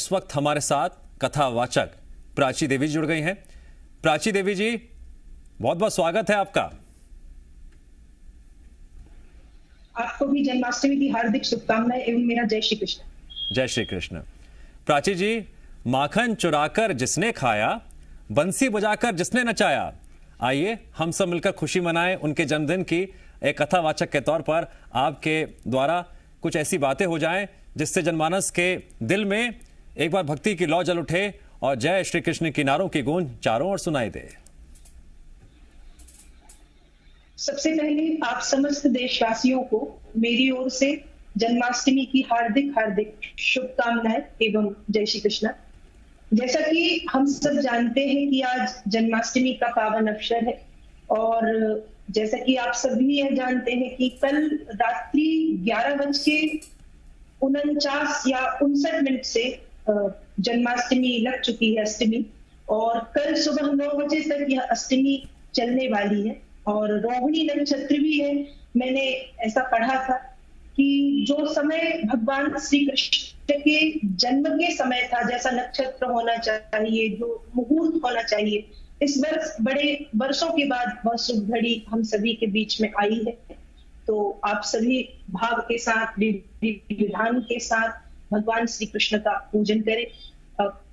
इस वक्त हमारे साथ कथावाचक प्राची देवी जुड़ गई हैं। प्राची देवी जी, बहुत बहुत स्वागत है आपका। आपको भी जन्माष्टमी की हार्दिक शुभकामनाएं एवं मेरा जय श्री कृष्ण। जय श्री कृष्ण। प्राची जी, माखन चुराकर जिसने खाया, बंसी बजाकर जिसने नचाया, आइए हम सब मिलकर खुशी मनाएं उनके जन्मदिन की। एक कथावाचक के तौर पर आपके द्वारा कुछ ऐसी बातें हो जाएं जिससे जनमानस के दिल में एक बार भक्ति की लौ जल उठे और जय श्री कृष्ण की नारों की गूंज चारों ओर सुनाई दे। सबसे पहले आप समस्त देशवासियों को मेरी ओर से जन्माष्टमी की हार्दिक हार्दिक शुभकामनाएं एवं जय श्री कृष्ण। जैसा कि हम सब जानते हैं कि आज जन्माष्टमी का पावन अवसर है और जैसा कि आप सभी यह जानते हैं कि कल रात्रि 11:49 या 59 से जन्माष्टमी लग चुकी है, अष्टमी, और कल सुबह 9 बजे तक यह अष्टमी चलने वाली है और रोहिणी नक्षत्र भी है। मैंने ऐसा पढ़ा था कि जो समय भगवान श्री कृष्ण के जन्म के समय था, जैसा नक्षत्र होना चाहिए, जो मुहूर्त होना चाहिए, इस वर्ष बड़े वर्षों के बाद वह शुभ घड़ी हम सभी के बीच में आई है। तो आप सभी भाव के साथ, विधान के साथ भगवान श्री कृष्ण का पूजन करें।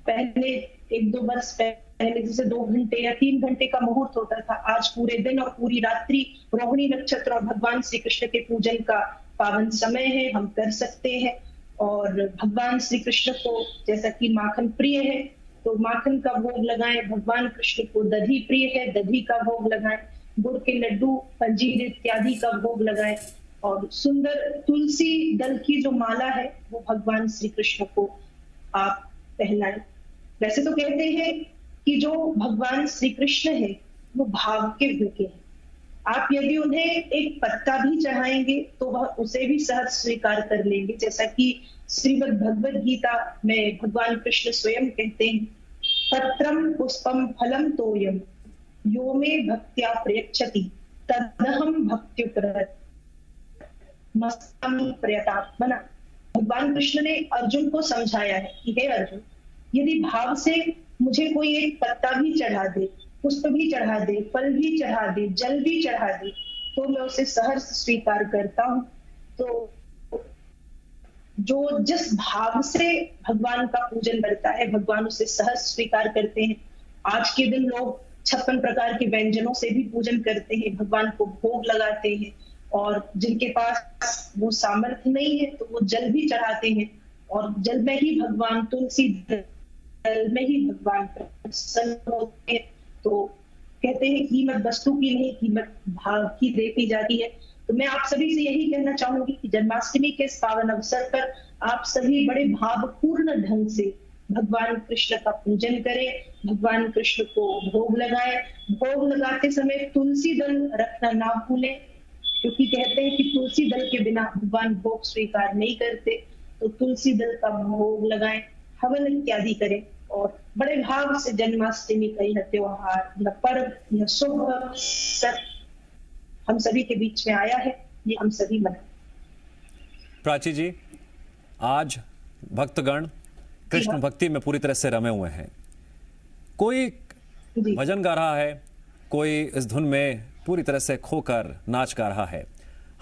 पहले 1-2 वर्ष पहले जैसे 2 घंटे या 3 घंटे का मुहूर्त होता था, आज पूरे दिन और पूरी रात्रि रोहिणी नक्षत्र और भगवान श्री कृष्ण के पूजन का पावन समय है, हम कर सकते हैं। और भगवान श्री कृष्ण को जैसा कि माखन प्रिय है तो माखन का भोग लगाएं, भगवान कृष्ण को दधी प्रिय है, दधी का भोग लगाएं, गुड़ के लड्डू, पंजीर इत्यादि का भोग लगाएं और सुंदर तुलसी दल की जो माला है वो भगवान श्री कृष्ण को आप पहनाएं। वैसे तो कहते हैं कि जो भगवान श्री कृष्ण है वो भाव के भूखे हैं। आप यदि उन्हें एक पत्ता भी चढ़ाएंगे तो वह उसे भी सहज स्वीकार कर लेंगे, जैसा कि श्रीमद् भगवद गीता में भगवान कृष्ण स्वयं कहते हैं, पत्रम पुष्पम फलम तोयम यो मे भक्त्या प्रयच्छति तदहम भक्त्युपरत मस्तामि प्रयतात्मना। भगवान कृष्ण ने अर्जुन को समझाया है कि हे अर्जुन, यदि भाव से मुझे कोई एक पत्ता भी चढ़ा दे, पुष्प भी चढ़ा दे, फल भी चढ़ा दे, जल भी चढ़ा दे, तो मैं उसे सहर्ष स्वीकार करता हूं। तो जो जिस भाव से भगवान का पूजन करता है, भगवान उसे सहर्ष स्वीकार करते हैं। आज के दिन लोग 56 प्रकार के व्यंजनों से भी पूजन करते हैं, भगवान को भोग लगाते हैं, और जिनके पास वो सामर्थ्य नहीं है तो वो जल भी चढ़ाते हैं, और जल में ही भगवान, तुलसी दल में ही भगवान प्रसन्न होते हैं। तो कहते हैं कीमत वस्तु की नहीं, कीमत भाव की देखी जाती है। तो मैं आप सभी से यही कहना चाहूंगी कि जन्माष्टमी के इस पावन अवसर पर आप सभी बड़े भावपूर्ण ढंग से भगवान कृष्ण का पूजन करें, भगवान कृष्ण को भोग लगाएं। भोग लगाते समय तुलसी दल रखना ना भूलें, क्योंकि कहते हैं कि तुलसी दल के बिना भगवान भोग स्वीकार नहीं करते। तो तुलसी दल का भोग लगाएं, हवन इत्यादि करें और बड़े भाव से जन्माष्टमी का यह त्योहार, यह पर्व, यह शुभ अवसर हम सभी के बीच में आया है, ये हम सभी मनाएं। प्राची जी, आज भक्तगण कृष्ण भक्ति में पूरी तरह से रमे हुए हैं। कोई भजन गा रहा है, कोई इस धुन में पूरी तरह से खोकर नाच गा रहा है।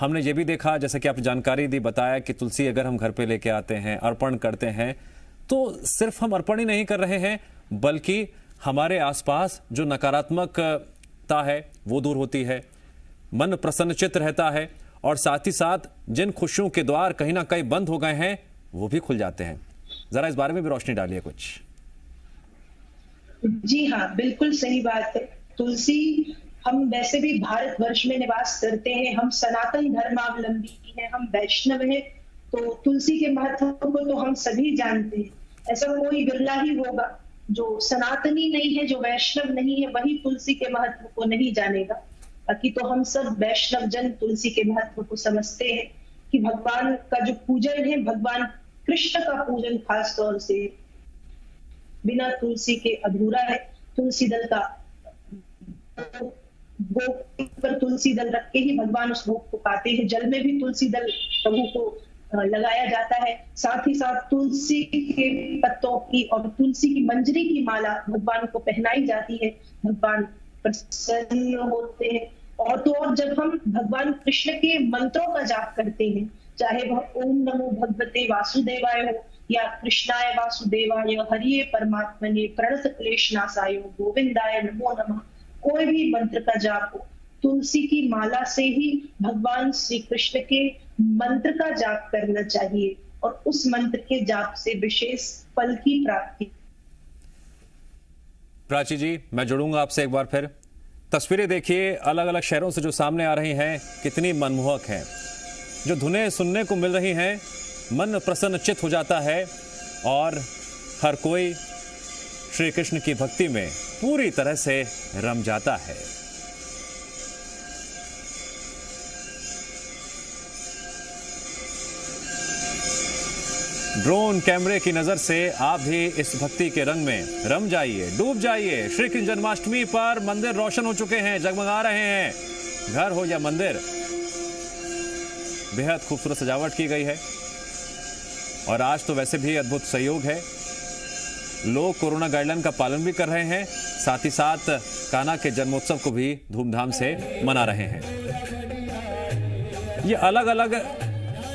हमने ये भी देखा, जैसे कि आपने जानकारी दी, बताया कि तुलसी अगर हम घर पे लेके आते हैं, अर्पण करते हैं, तो सिर्फ हम अर्पण ही नहीं कर रहे हैं, बल्कि हमारे आसपास जो नकारात्मकता है वो दूर होती है, मन प्रसन्नचित्त रहता है, और साथ ही साथ जिन खुशियों के द्वार कहीं ना कहीं बंद हो गए हैं वो भी खुल जाते हैं। जरा इस बारे में भी रोशनी डालिए कुछ। जी हाँ, बिल्कुल सही बात है। तुलसी, हम वैसे भी भारतवर्ष में निवास करते हैं, हम सनातन धर्मावलंबी हैं, हम वैष्णव हैं, तो तुलसी के महत्व को तो हम सभी जानते हैं। ऐसा कोई बिरला ही होगा जो सनातनी नहीं है, जो वैष्णव नहीं है, वही तुलसी के महत्व को नहीं जानेगा। बाकी तो हम सब वैष्णव जन तुलसी के महत्व को समझते हैं कि भगवान का जो पूजन है, भगवान कृष्ण का पूजन खास तौर से बिना तुलसी के अधूरा है। तुलसी दल का भोग पर तुलसी दल रख के ही भगवान उस भोग को पाते हैं। जल में भी तुलसी दल प्रभु को लगाया जाता है। साथ ही साथ तुलसी के पत्तों की और तुलसी की मंजरी की माला भगवान को पहनाई जाती है। भगवान प्रसन्न होते हैं। और तो और जब हम भगवान कृष्ण के मंत्रों का जाप करते हैं, चाहे वह ओम नमो भगवते वासुदेवाय हो या कृष्णाय वासुदेवाय, हरिये परमात्मने, प्रणत क्लेश नाशाय, गोविंदाय नमो नमः, कोई भी मंत्र का जाप हो, तुलसी की माला से ही भगवान श्री कृष्ण के मंत्र का जाप करना चाहिए और उस मंत्र के जाप से विशेष फल की प्राप्ति। प्राची जी, मैं जुड़ूंगा आपसे एक बार फिर। तस्वीरें देखिए अलग अलग शहरों से जो सामने आ रही हैं, कितनी मनमोहक हैं। जो धुनें सुनने को मिल रही हैं, मन प्रसन्नचित्त हो जाता है और हर कोई श्री कृष्ण की भक्ति में पूरी तरह से रम जाता है। ड्रोन कैमरे की नजर से आप भी इस भक्ति के रंग में रम जाइए, डूब जाइए। श्री कृष्ण जन्माष्टमी पर मंदिर रोशन हो चुके हैं, जगमगा रहे हैं। घर हो या मंदिर, बेहद खूबसूरत सजावट की गई है। और आज तो वैसे भी अद्भुत सहयोग है, लोग कोरोना गाइडलाइन का पालन भी कर रहे हैं, साथ ही साथ कान्हा के जन्मोत्सव को भी धूमधाम से मना रहे हैं। ये अलग अलग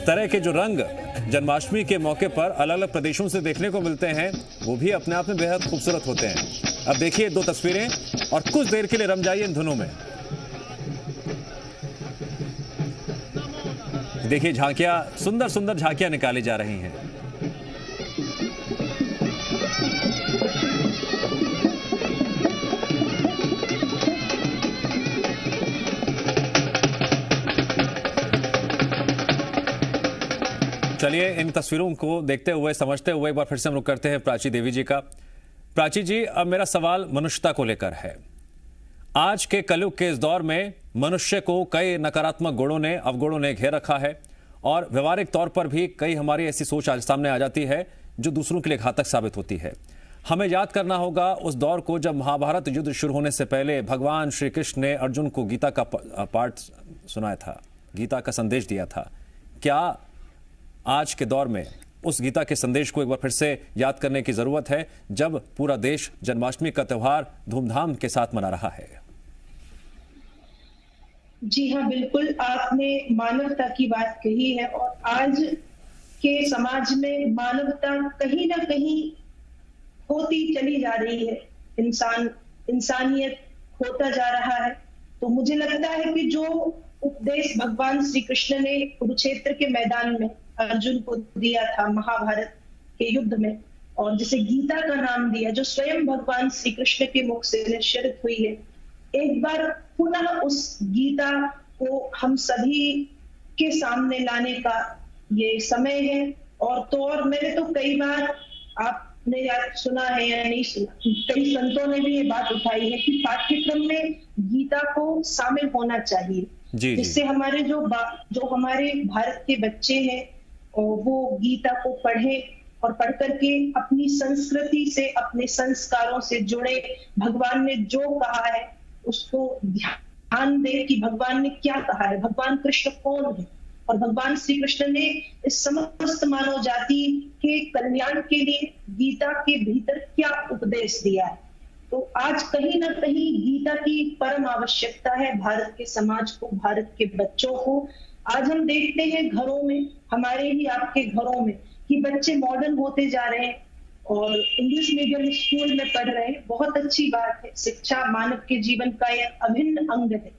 तरह के जो रंग जन्माष्टमी के मौके पर अलग अलग प्रदेशों से देखने को मिलते हैं, वो भी अपने आप में बेहद खूबसूरत होते हैं। अब देखिए दो तस्वीरें और कुछ देर के लिए रम जाइए इन धुनों में। देखिए झांकियां, सुंदर सुंदर झांकियां निकाली जा रही हैं। चलिए इन तस्वीरों को देखते हुए, समझते हुए एक बार फिर से हम लोग करते हैं प्राची देवी जी का। प्राची जी, अब मेरा सवाल मनुष्यता को लेकर है। आज के कलयुग के इस दौर में मनुष्य को कई नकारात्मक गुणों ने, अवगुणों ने घेर रखा है और व्यवहारिक तौर पर भी कई हमारी ऐसी सोच आज सामने आ जाती है जो दूसरों के लिए घातक साबित होती है। हमें याद करना होगा उस दौर को जब महाभारत युद्ध शुरू होने से पहले भगवान श्री कृष्ण ने अर्जुन को गीता का पाठ सुनाया था, गीता का संदेश दिया था। क्या आज के दौर में उस गीता के संदेश को एक बार फिर से याद करने की जरूरत है, जब पूरा देश जन्माष्टमी का त्योहार धूमधाम के साथ मना रहा है? जी हाँ, बिल्कुल आपने मानवता की बात कही है और आज के समाज में मानवता कहीं ना कहीं होती चली जा रही है। इंसानियत होता जा रहा है। तो मुझे लगता है कि जो उपदेश भगवान श्री कृष्ण ने कुरुक्षेत्र के मैदान में अर्जुन को दिया था महाभारत के युद्ध में, और जिसे गीता का नाम दिया, जो स्वयं भगवान श्री कृष्ण के मुख से निश्चित हुई है, एक बार पुनः उस गीता को हम सभी के सामने लाने का ये समय है। और तो और मैंने तो कई बार, आपने याद सुना है या नहीं सुना, कई संतों ने भी ये बात उठाई है कि पाठ्यक्रम में गीता को शामिल होना चाहिए, जिससे हमारे जो हमारे भारत के बच्चे हैं वो गीता को पढ़े और पढ़ करके अपनी संस्कृति से, अपने संस्कारों से जुड़े, भगवान ने जो कहा है उसको ध्यान दे कि भगवान ने क्या कहा है, भगवान कृष्ण कौन है और भगवान श्री कृष्ण ने इस समस्त मानव जाति के कल्याण के लिए गीता के भीतर क्या उपदेश दिया है। तो आज कहीं ना कहीं गीता की परम आवश्यकता है भारत के समाज को, भारत के बच्चों को। आज हम देखते हैं घरों में, हमारे ही आपके घरों में, कि बच्चे मॉडर्न होते जा रहे हैं और इंग्लिश मीडियम स्कूल में पढ़ रहे हैं। बहुत अच्छी बात है, शिक्षा मानव के जीवन का एक अभिन्न अंग है।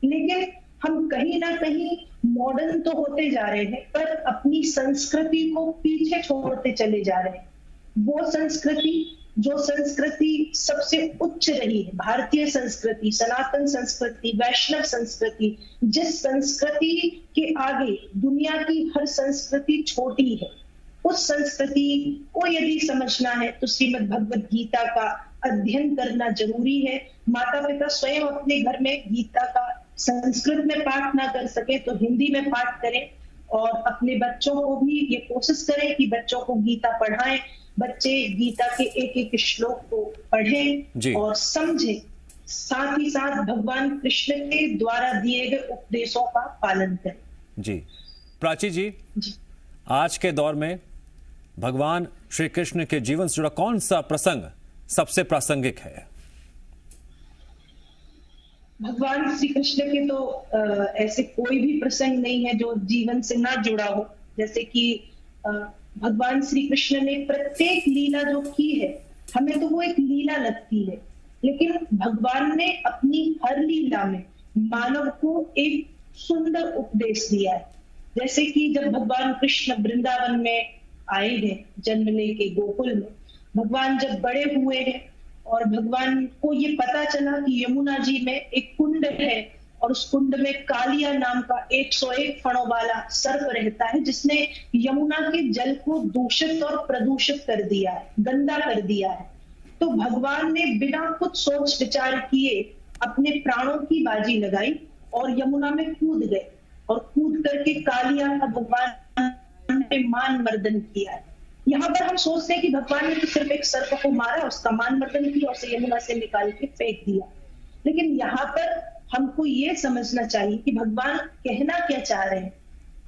लेकिन हम कहीं ना कहीं मॉडर्न तो होते जा रहे हैं पर अपनी संस्कृति को पीछे छोड़ते चले जा रहे हैं। वो संस्कृति जो संस्कृति सबसे उच्च रही है, भारतीय संस्कृति, सनातन संस्कृति, वैष्णव संस्कृति, जिस संस्कृति के आगे दुनिया की हर संस्कृति छोटी है, उस संस्कृति को यदि समझना है तो श्रीमद् भगवत गीता का अध्ययन करना जरूरी है। माता पिता स्वयं अपने घर में गीता का संस्कृत में पाठ ना कर सके तो हिंदी में पाठ करें और अपने बच्चों को भी ये कोशिश करें कि बच्चों को गीता पढ़ाएं। बच्चे गीता के एक एक श्लोक को पढ़ें और समझें, साथ ही साथ भगवान कृष्ण के द्वारा दिए गए उपदेशों का पालन करें। जी प्राची जी, आज के दौर में भगवान श्री कृष्ण के जीवन से जुड़ा कौन सा प्रसंग सबसे प्रासंगिक है? भगवान श्री कृष्ण के तो ऐसे कोई भी प्रसंग नहीं है जो जीवन से ना जुड़ा हो। जैसे कि भगवान श्री कृष्ण ने प्रत्येक लीला जो की है, हमें तो वो एक लीला लगती है, लेकिन भगवान ने अपनी हर लीला में मानव को एक सुंदर उपदेश दिया है। जैसे कि जब भगवान कृष्ण वृंदावन में आए हैं, जन्म लेके गोकुल में, भगवान जब बड़े हुए हैं और भगवान को ये पता चला कि यमुना जी में एक कुंड है और उस कुंड में कालिया नाम का 101 फणों वाला सर्प रहता है, जिसने यमुना के जल को दूषित और प्रदूषित कर दिया है, गंदा कर दिया है। तो भगवान ने बिना कुछ सोच विचार किए अपने प्राणों की बाजी लगाई और यमुना में कूद गए और कूद करके कालिया का भगवान ने मान मर्दन किया है। यहाँ पर हम सोचते हैं कि भगवान ने तो सिर्फ एक सर्प को मारा, उसका मान मर्दन किया, उसे यमुना से निकाल के फेंक दिया। लेकिन यहाँ पर हमको ये समझना चाहिए कि भगवान कहना क्या चाह रहे हैं।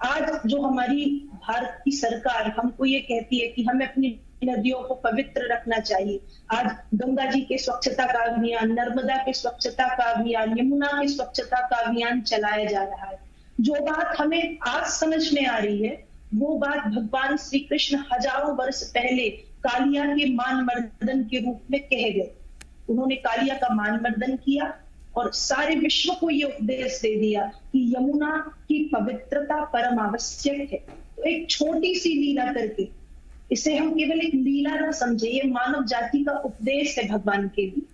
आज जो हमारी भारत की सरकार हमको ये कहती है कि हमें अपनी नदियों को पवित्र रखना चाहिए, आज गंगा जी के स्वच्छता का अभियान, नर्मदा के स्वच्छता का अभियान, यमुना के स्वच्छता का अभियान चलाया जा रहा है। जो बात हमें आज समझ में आ रही है, वो बात भगवान श्री कृष्ण हजारों वर्ष पहले कालिया के मान मर्दन के रूप में कह गए। उन्होंने कालिया का मान मर्दन किया और सारे विश्व को ये उपदेश दे दिया कि यमुना की पवित्रता परम आवश्यक है। तो एक छोटी सी लीला करके, इसे हम केवल एक लीला ना समझे, ये मानव जाति का उपदेश है भगवान के लिए।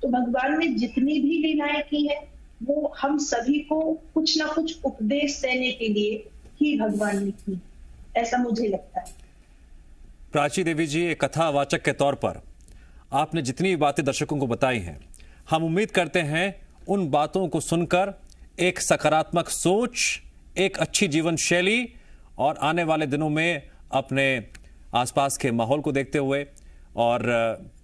तो भगवान ने जितनी भी लीलाएं की है, वो हम सभी को कुछ ना कुछ उपदेश देने के लिए ही भगवान ने की, ऐसा मुझे लगता है। प्राची देवी जी, एक कथावाचक के तौर पर आपने जितनी बातें दर्शकों को बताई हैं, हम उम्मीद करते हैं उन बातों को सुनकर एक सकारात्मक सोच, एक अच्छी जीवन शैली और आने वाले दिनों में अपने आसपास के माहौल को देखते हुए और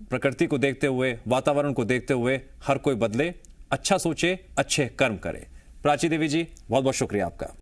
प्रकृति को देखते हुए, वातावरण को देखते हुए हर कोई बदले, अच्छा सोचे, अच्छे कर्म करे। प्राची देवी जी, बहुत बहुत शुक्रिया आपका।